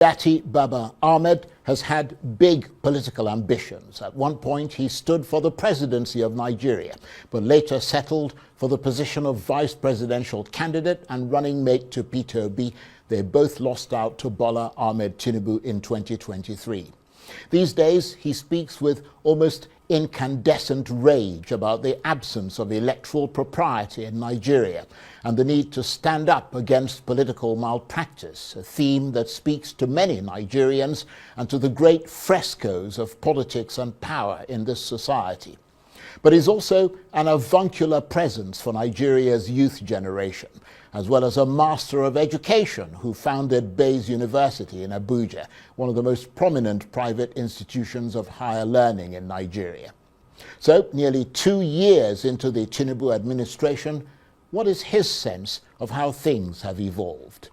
Dati Baba-Ahmed has had big political ambitions. At one point, he stood for the presidency of Nigeria, but later settled for the position of vice presidential candidate and running mate to Peter Obi. They both lost out to Baba-Ahmed Tinubu in 2023. These days, he speaks with almost incandescent rage about the absence of electoral propriety in Nigeria and the need to stand up against political malpractice, a theme that speaks to many Nigerians and to the great frescoes of politics and power in this society. But he's also an avuncular presence for Nigeria's youth generation, as well as a master of education who founded Bayes University in Abuja, one of the most prominent private institutions of higher learning in Nigeria. So, nearly 2 years into the Tinubu administration, what is his sense of how things have evolved?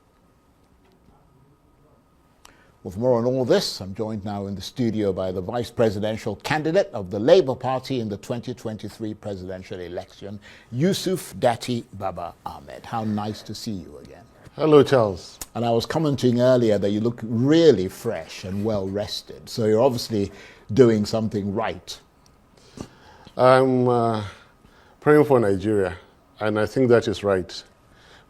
Well, for more on all this, I'm joined now in the studio by the vice presidential candidate of the Labour Party in the 2023 presidential election, Yusuf Dati Baba-Ahmed. How nice to see you again. Hello, Charles. And I was commenting earlier that you look really fresh and well rested, so you're obviously doing something right. I'm praying for Nigeria, and I think that is right.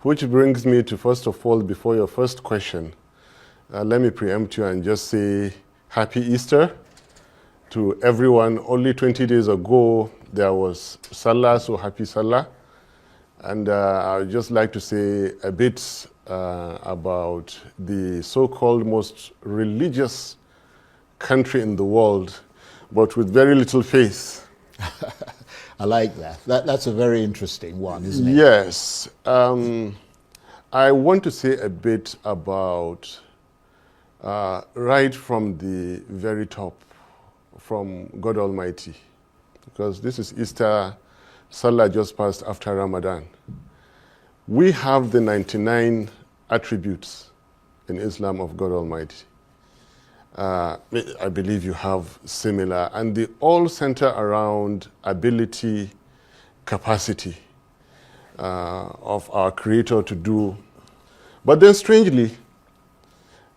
Which brings me to, first of all, before your first question, let me preempt you and just say Happy Easter to everyone. Only 20 days ago, there was Salah, so happy Salah. And I would just like to say a bit about the so-called most religious country in the world, but with very little faith. I like that. That's a very interesting one, isn't it? Yes. I want to say a bit about right from the very top, from God Almighty, because this is Easter, Salah just passed after Ramadan. We have the 99 attributes in Islam of God Almighty. I believe you have similar, and they all center around ability, capacity of our Creator to do. But then strangely,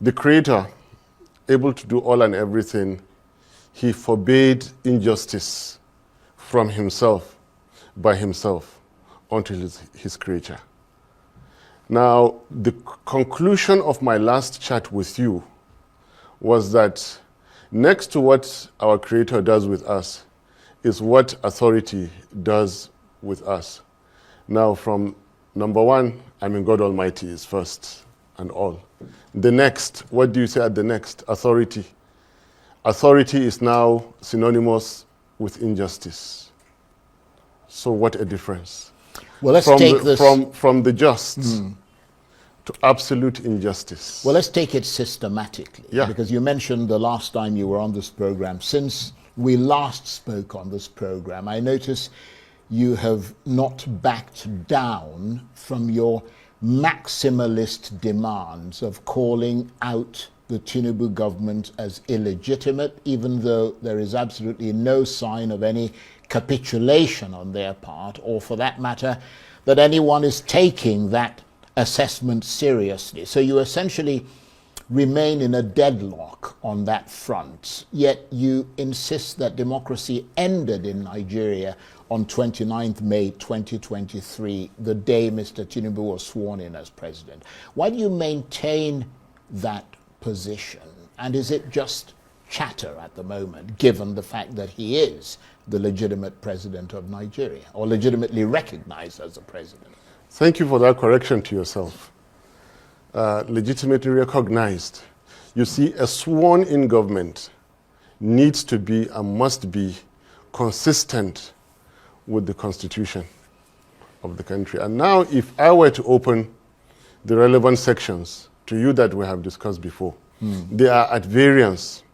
the Creator, able to do all and everything, he forbade injustice from himself, by himself, unto his creature. Now, the conclusion of my last chat with you was that next to what our Creator does with us is what authority does with us. Now, from number one, God Almighty is first and all. The next, what do you say at the next? Authority. Authority is now synonymous with injustice. So what a difference. Well, let's take this from the just to absolute injustice. Well, let's take it systematically. Yeah. Because you mentioned the last time you were on this program. Since we last spoke on this program, I notice you have not backed down from your maximalist demands of calling out the Tinubu government as illegitimate, even though there is absolutely no sign of any capitulation on their part, or for that matter, that anyone is taking that assessment seriously. So you essentially remain in a deadlock on that front, yet you insist that democracy ended in Nigeria on 29th May 2023, the day Mr. Tinubu was sworn in as president. Why do you maintain that position? And is it just chatter at the moment, given the fact that he is the legitimate president of Nigeria, or legitimately recognized as a president? Thank you for that correction to yourself. Legitimately recognized. You see, a sworn-in government needs to be and must be consistent with the constitution of the country. And now, if I were to open the relevant sections to you that we have discussed before, they are at variance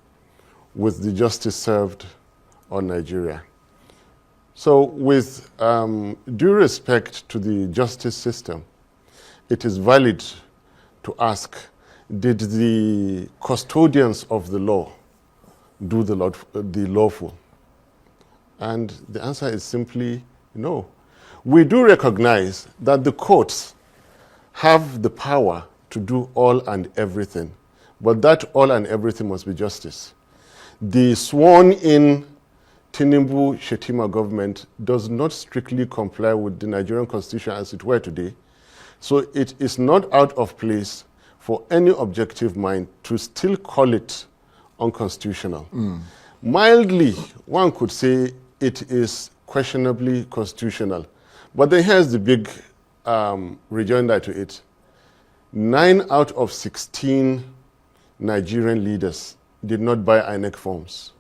with the justice served on Nigeria. So with due respect to the justice system, it is valid to ask, did the custodians of the law do the lawful? And the answer is simply no. We do recognize that the courts have the power to do all and everything, But that all and everything must be justice. The sworn-in Tinubu Shetima government does not strictly comply with the Nigerian constitution as it were today. So it is not out of place for any objective mind to still call it unconstitutional. Mildly, one could say it is questionably constitutional. But then here's the big rejoinder to it. 9 out of 16 Nigerian leaders did not buy INEC forms.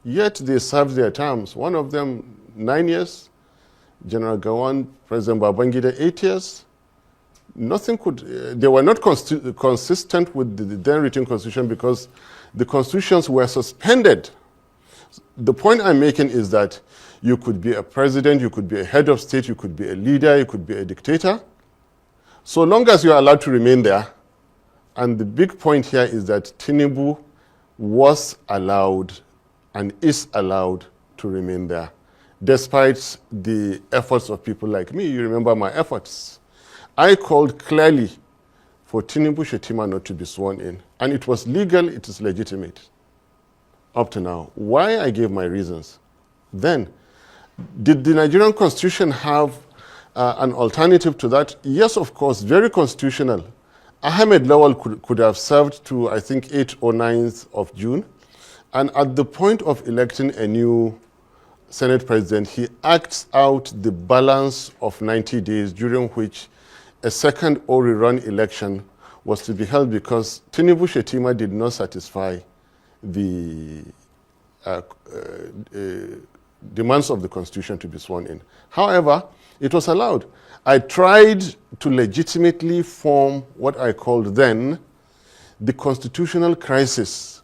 Yet they served their terms. One of them 9 years, General Gawan, President Babangida 8 years. Nothing could, they were not consistent with the then written constitution because the constitutions were suspended. The point I'm making is that you could be a president, you could be a head of state, you could be a leader, you could be a dictator. So long as you are allowed to remain there, and the big point here is that Tinubu was allowed and is allowed to remain there, despite the efforts of people like me. You remember my efforts. I called clearly for Tinubu Shetima not to be sworn in, and it was legal, it is legitimate up to now. Why? I gave my reasons. Then, did the Nigerian constitution have an alternative to that? Yes, of course, very constitutional. Ahmed Lawal could have served to, I think, 8th or 9th of June. And at the point of electing a new Senate president, he acts out the balance of 90 days during which a second or rerun election was to be held because Tinubu Shetima did not satisfy the demands of the constitution to be sworn in. However, it was allowed. I tried to legitimately form what I called then the Constitutional Crisis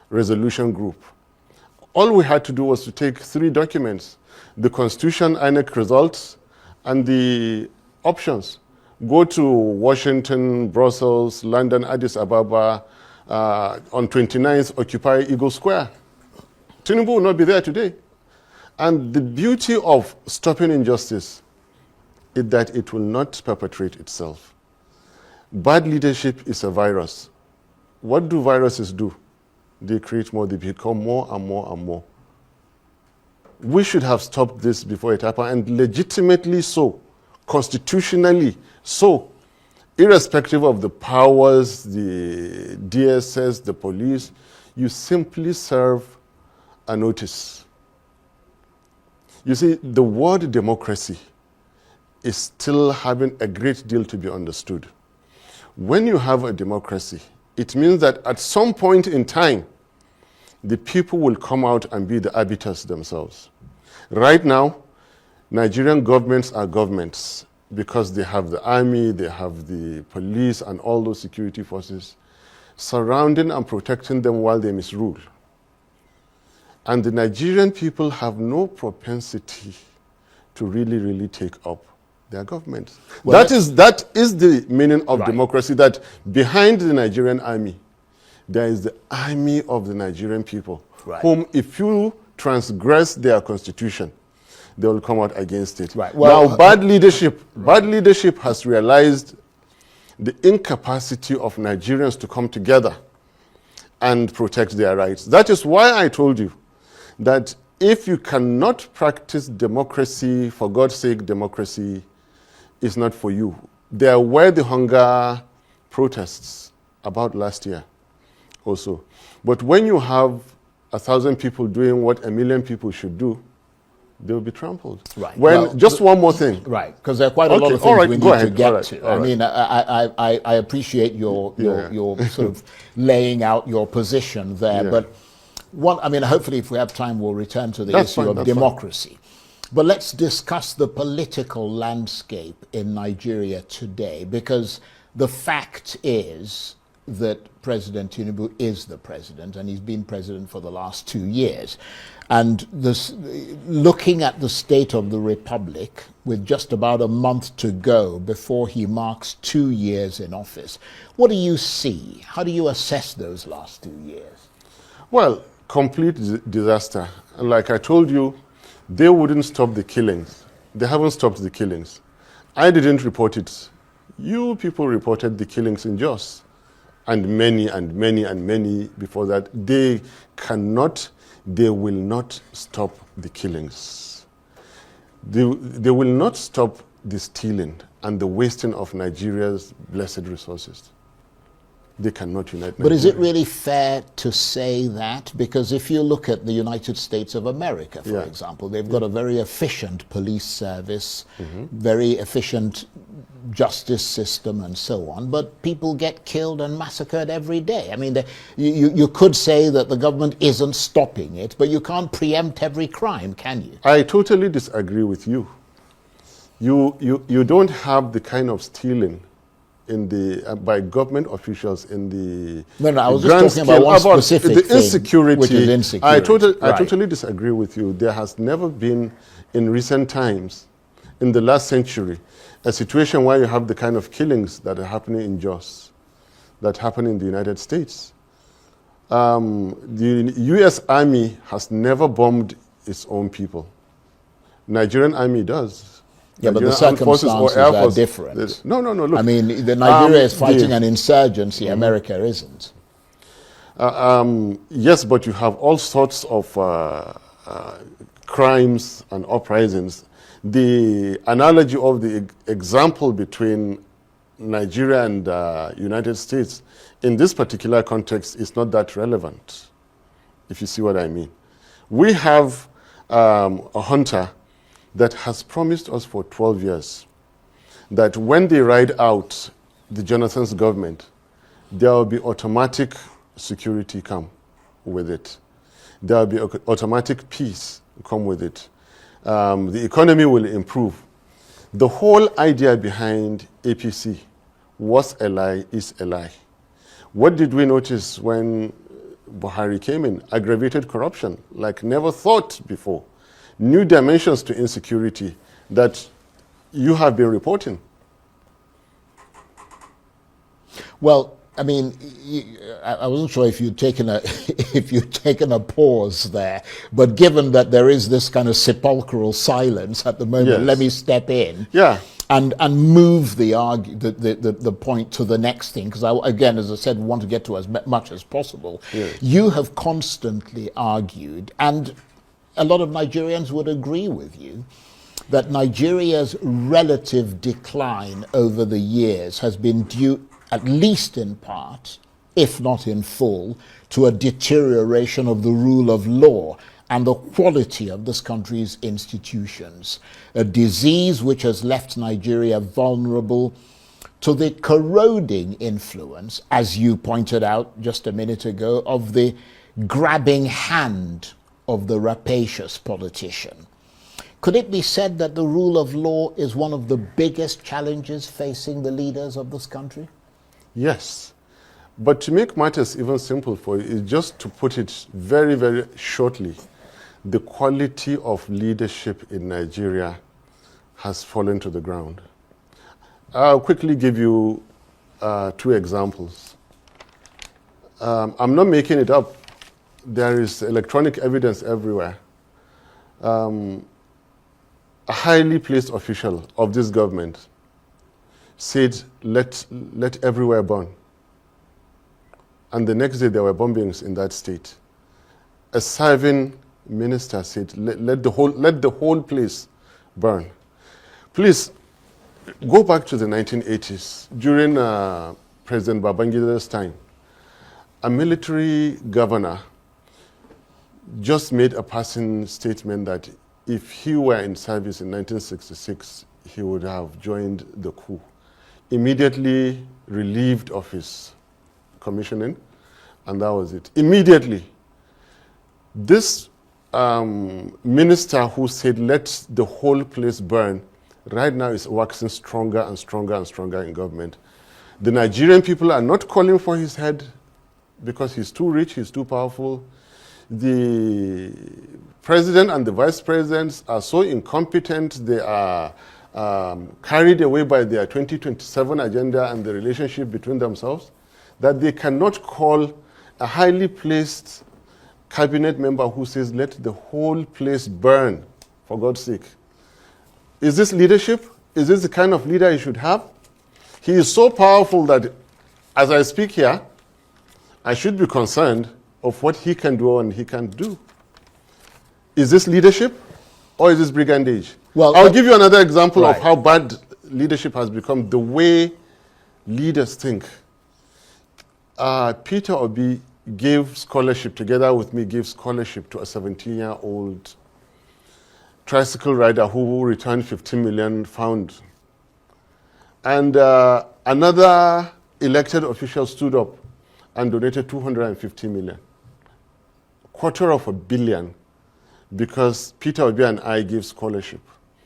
Resolution Group. All we had to do was to take 3 documents, the Constitution, INEC results, and the options. Go to Washington, Brussels, London, Addis Ababa, on 29th, occupy Eagle Square. Tinubu will not be there today. And the beauty of stopping injustice is that it will not perpetrate itself. Bad leadership is a virus. What do viruses do? They create more, they become more and more and more. We should have stopped this before it happened, and legitimately so, constitutionally so, irrespective of the powers, the DSS, the police, you simply serve a notice. You see, the word democracy is still having a great deal to be understood. When you have a democracy, it means that at some point in time, the people will come out and be the arbiters themselves. Right now, Nigerian governments are governments because they have the army, they have the police and all those security forces surrounding and protecting them while they misrule. And the Nigerian people have no propensity to really take up their government. Well, that is the meaning of democracy, that behind the Nigerian army, there is the army of the Nigerian people, whom if you transgress their constitution, they will come out against it. Well, now, bad leadership has realized the incapacity of Nigerians to come together and protect their rights. That is why I told you that if you cannot practice democracy, for God's sake, democracy is not for you. There were the hunger protests about last year also. But when you have 1,000 people doing what 1 million people should do, they will be trampled. Just one more thing. Because there are quite a lot of things we need to get to. I mean, I appreciate your sort of laying out your position there, but hopefully if we have time, we'll return to the issue of democracy. But let's discuss the political landscape in Nigeria today, because the fact is that President Tinubu is the president, and he's been president for the last 2 years. And looking at the state of the republic, with just about a month to go before he marks 2 years in office, what do you see? How do you assess those last 2 years? Well, complete disaster. And like I told you, they wouldn't stop the killings. They haven't stopped the killings. I didn't report it. You people reported the killings in Jos. and many and many and many before that, they will not stop the killings. They will not stop the stealing and the wasting of Nigeria's blessed resources. They cannot unite Nigeria. But is it really fair to say that? Because if you look at the United States of America, for example, they've got a very efficient police service, very efficient justice system and so on, but people get killed and massacred every day. I mean, you could say that the government isn't stopping it, but you can't preempt every crime, can you? I totally disagree with you. You don't have the kind of stealing in the by government officials in the I was just talking about one specific the insecurity, thing, which is insecurity. I totally disagree with you. There has never been in recent times, in the last century, a situation where you have the kind of killings that are happening in Jos, that happen in the United States. The U.S. Army has never bombed its own people. Nigerian Army does. Yeah, but the circumstances are different. No, look. I mean, Nigeria is fighting an insurgency, America isn't. Yes, but you have all sorts of crimes and uprisings. The analogy of the example between Nigeria and United States in this particular context is not that relevant, if you see what I mean. We have a hunter that has promised us for 12 years that when they ride out the Jonathan's government, there will be automatic security come with it. There will be automatic peace come with it. The economy will improve. The whole idea behind APC was a lie, is a lie. What did we notice when Buhari came in? Aggravated corruption, like never thought before. New dimensions to insecurity that you have been reporting. Well, I mean, I wasn't sure if you'd taken a pause there, but given that there is this kind of sepulchral silence at the moment, let me step in. Yeah. And move the point to the next thing, because again, as I said, we want to get to as much as possible. Yes. You have constantly argued, and a lot of Nigerians would agree with you, that Nigeria's relative decline over the years has been due, at least in part, if not in full, to a deterioration of the rule of law and the quality of this country's institutions, a disease which has left Nigeria vulnerable to the corroding influence, as you pointed out just a minute ago, of the grabbing hand of the rapacious politician. Could it be said that the rule of law is one of the biggest challenges facing the leaders of this country? Yes. But to make matters even simple for you, is just to put it very, very shortly, the quality of leadership in Nigeria has fallen to the ground. I'll quickly give you 2 examples. I'm not making it up. There is electronic evidence everywhere. A highly placed official of this government said, let everywhere burn. And the next day there were bombings in that state. A serving minister said, let the whole place burn. Please, go back to the 1980s. During President Babangida's time, a military governor just made a passing statement that if he were in service in 1966, he would have joined the coup. Immediately relieved of his commissioning, and that was it. Immediately. This minister who said, let the whole place burn, right now is waxing stronger and stronger and stronger in government. The Nigerian people are not calling for his head because he's too rich, he's too powerful. The president and the vice presidents are so incompetent, they are carried away by their 2027 agenda and the relationship between themselves, that they cannot call a highly placed cabinet member who says, let the whole place burn, for God's sake. Is this leadership? Is this the kind of leader he should have? He is so powerful that, as I speak here, I should be concerned of what he can do and he can't do. Is this leadership or is this brigandage? Well, I'll give you another example right. of how bad leadership has become, the way leaders think. Peter Obi gave scholarship, together with me, gave scholarship to a 17-year-old tricycle rider who returned 15 million found. And another elected official stood up and donated 250 million, $250 million, because Peter Obi and I gave scholarship,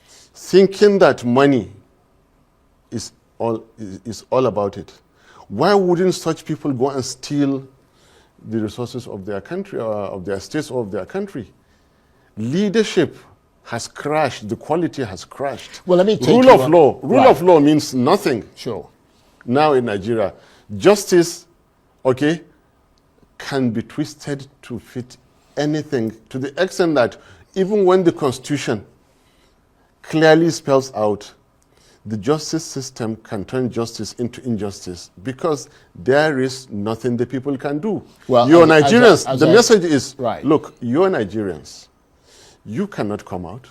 thinking that money is all about it. Why wouldn't such people go and steal the resources of their country, or of their states, or of their country? Leadership has crashed. The quality has crashed. Well, let me take Rule of law. Rule of law means nothing. Sure. Now in Nigeria, justice, okay, can be twisted to fit anything, to the extent that even when the Constitution clearly spells out the justice system can turn justice into injustice, because there is nothing the people can do. Well, you're Nigerians. The message is, look, you're Nigerians. You cannot come out.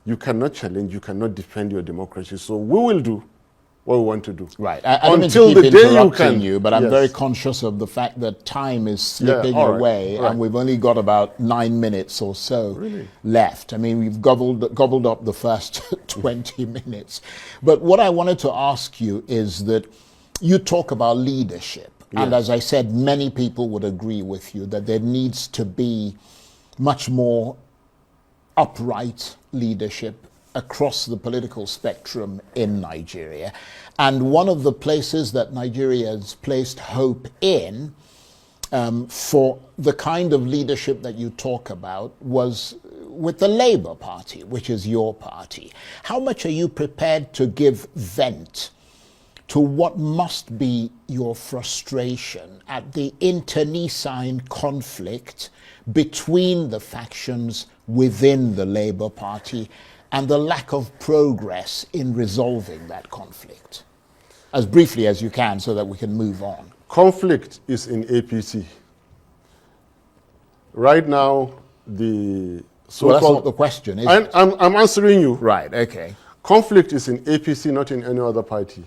You cannot challenge. You cannot defend your democracy. So we will do what we want to do. Right. Until the day you can. But I'm very conscious of the fact that time is slipping away, and we've only got about 9 minutes or so left. I mean, we've gobbled up the first 20 minutes. But what I wanted to ask you is that you talk about leadership. And as I said, many people would agree with you that there needs to be much more upright leadership across the political spectrum in Nigeria. And one of the places that Nigeria has placed hope in for the kind of leadership that you talk about was with the Labour Party, which is your party. How much are you prepared to give vent to what must be your frustration at the internecine conflict between the factions within the Labour Party and the lack of progress in resolving that conflict? As briefly as you can, so that we can move on. Conflict is in APC. Right now, the so-called... Well, that's not the question, is it? I'm answering you. Right, okay. Conflict is in APC, not in any other party.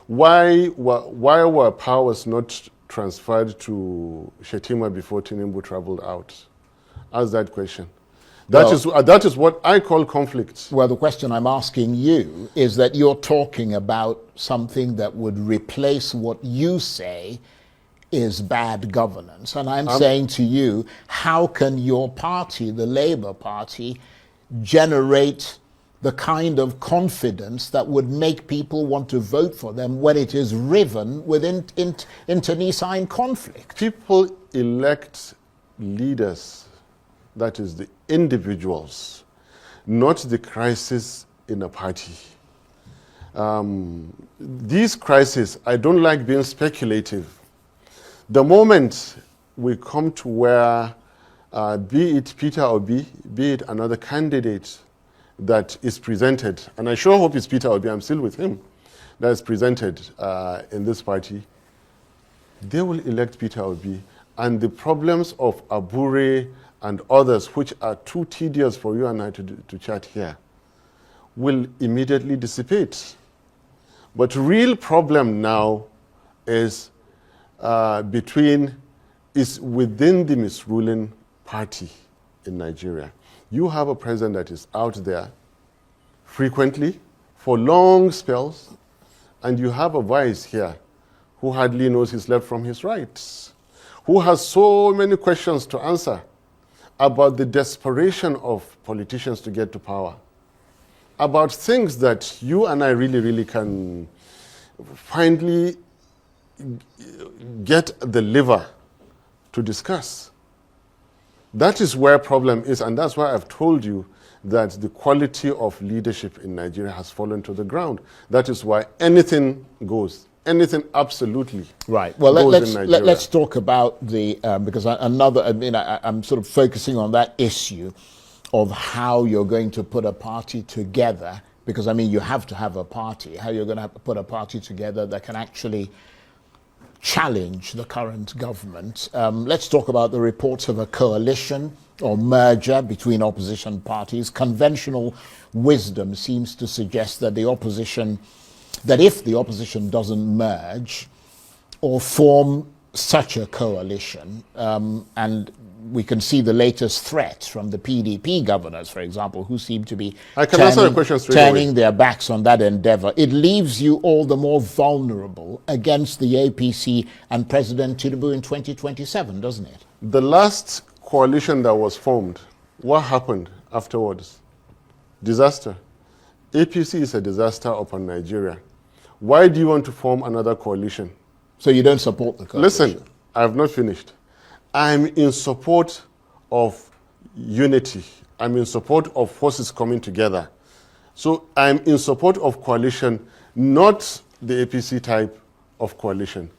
Why were powers not transferred to Shetima before Tinubu traveled out? Ask that question. That is what I call conflict. Well, the question I'm asking you is that you're talking about something that would replace what you say is bad governance. And I'm saying to you, how can your party, the Labour Party, generate the kind of confidence that would make people want to vote for them when it is riven with internecine conflict? People elect leaders, that is the individuals, not the crisis in a party. These crises, I don't like being speculative. The moment we come to where, be it Peter Obi, be it another candidate that is presented, and I sure hope it's Peter Obi, I'm still with him, that is presented in this party, they will elect Peter Obi, and the problems of Abure and others, which are too tedious for you and I to chat here, will immediately dissipate. But real problem now is within the misruling party in Nigeria. You have a president that is out there frequently for long spells, and you have a vice here who hardly knows his left from his right, who has so many questions to answer about the desperation of politicians to get to power, about things that you and I really can finally get the liver to discuss. That is where problem is, and that's why I've told you that the quality of leadership in Nigeria has fallen to the ground. That is why anything goes. Anything absolutely. Right. Well, let's talk about the, because I'm sort of focusing on that issue of how you're going to put a party together, because you have to have a party, how you're going to have to put a party together that can actually challenge the current government. Let's talk about the reports of a coalition or merger between opposition parties. Conventional wisdom seems to suggest that if the opposition doesn't merge or form such a coalition, and we can see the latest threats from the PDP governors, for example, who seem to be turning their backs on that endeavor. It leaves you all the more vulnerable against the APC and President Tinubu in 2027, doesn't it? The last coalition that was formed, what happened afterwards? Disaster. APC is a disaster upon Nigeria. Why do you want to form another coalition? So you don't support the coalition? Listen, I have not finished. I'm in support of unity. I'm in support of forces coming together. So I'm in support of coalition, not the APC type of coalition.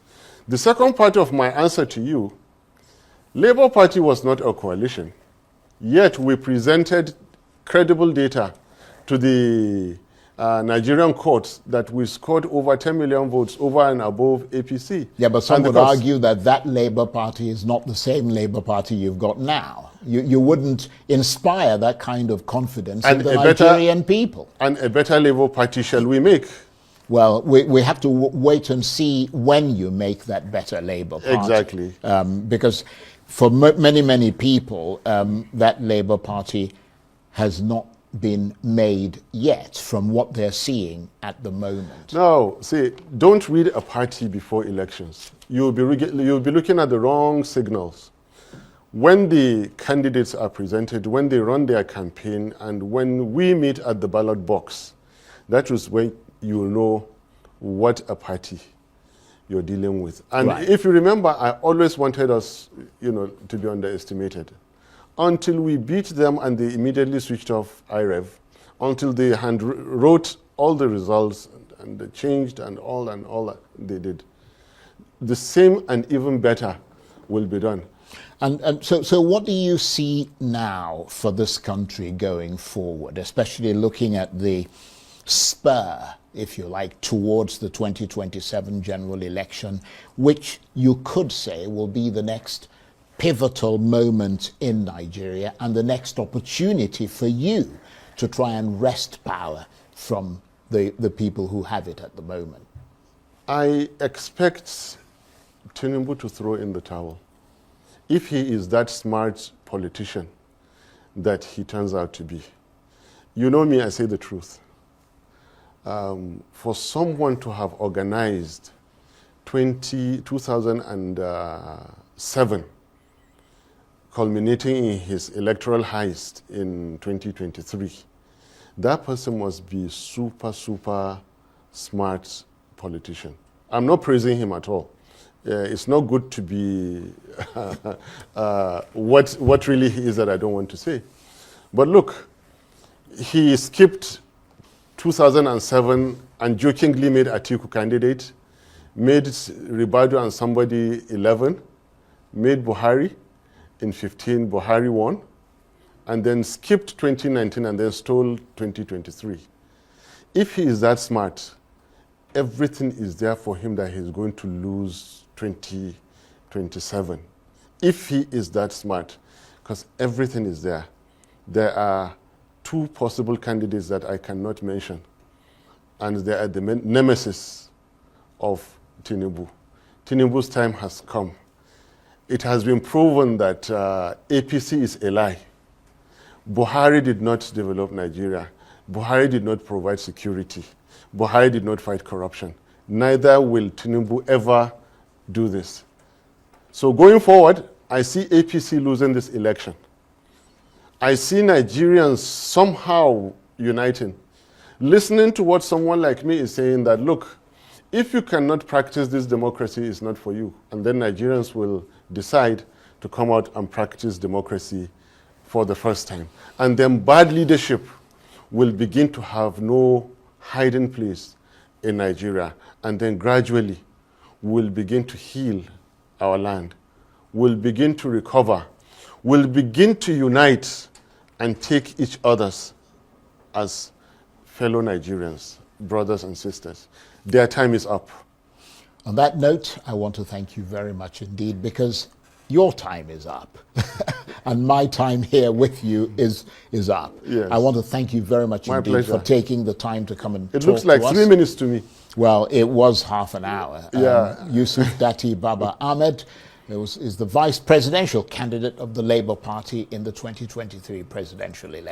The second part of my answer to you, Labour Party was not a coalition, yet we presented credible data to the Nigerian courts that we scored over 10 million votes over and above APC. Yeah, but some would argue that that Labour Party is not the same Labour Party you've got now. You wouldn't inspire that kind of confidence in the Nigerian people. And a better Labour Party shall we make? Well, we have to wait and see when you make that better Labour Party. Exactly. Because for many people, that Labour Party has not been made yet from what they're seeing at the moment. No, see, don't read a party before elections. You'll be looking at the wrong signals. When the candidates are presented, when they run their campaign, and when we meet at the ballot box, that is when you'll know what a party you're dealing with. And if you remember, I always wanted us, to be underestimated. Until we beat them and they immediately switched off IREV, until they wrote all the results and they changed and all that they did. The same and even better will be done. And so what do you see now for this country going forward, especially looking at the spur, if you like, towards the 2027 general election, which you could say will be the next pivotal moment in Nigeria and the next opportunity for you to try and wrest power from the people who have it at the moment? I expect Tinubu to throw in the towel. If he is that smart politician that he turns out to be. You know me, I say the truth. For someone to have organized 2007, culminating in his electoral heist in 2023, that person must be super smart politician. I'm not praising him at all. It's not good to be what really he is that I don't want to say. But look, he skipped 2007 and jokingly made Atiku candidate, made Ribadu and somebody 11, made Buhari. In 15, Buhari won, and then skipped 2019 and then stole 2023. If he is that smart, everything is there for him that he's going to lose 2027. If he is that smart, because everything is there. There are two possible candidates that I cannot mention, and they are the nemesis of Tinubu. Tinubu's time has come. It has been proven that APC is a lie. Buhari did not develop Nigeria. Buhari did not provide security. Buhari did not fight corruption. Neither will Tinubu ever do this. So going forward, I see APC losing this election. I see Nigerians somehow uniting. Listening to what someone like me is saying that, look, if you cannot practice this democracy, it's not for you. And then Nigerians will decide to come out and practice democracy for the first time. And then bad leadership will begin to have no hiding place in Nigeria. And then gradually we'll begin to heal our land. We'll begin to recover. We'll begin to unite and take each other's as fellow Nigerians, brothers and sisters. Their time is up. On that note, I want to thank you very much indeed, because your time is up. And my time here with you is up. Yes. I want to thank you very much My indeed pleasure. for taking the time to come and It talk looks like to us. 3 minutes to me. Well, it was half an hour. Yeah. Yusuf Dati Baba-Ahmed is the vice presidential candidate of the Labour Party in the 2023 presidential election.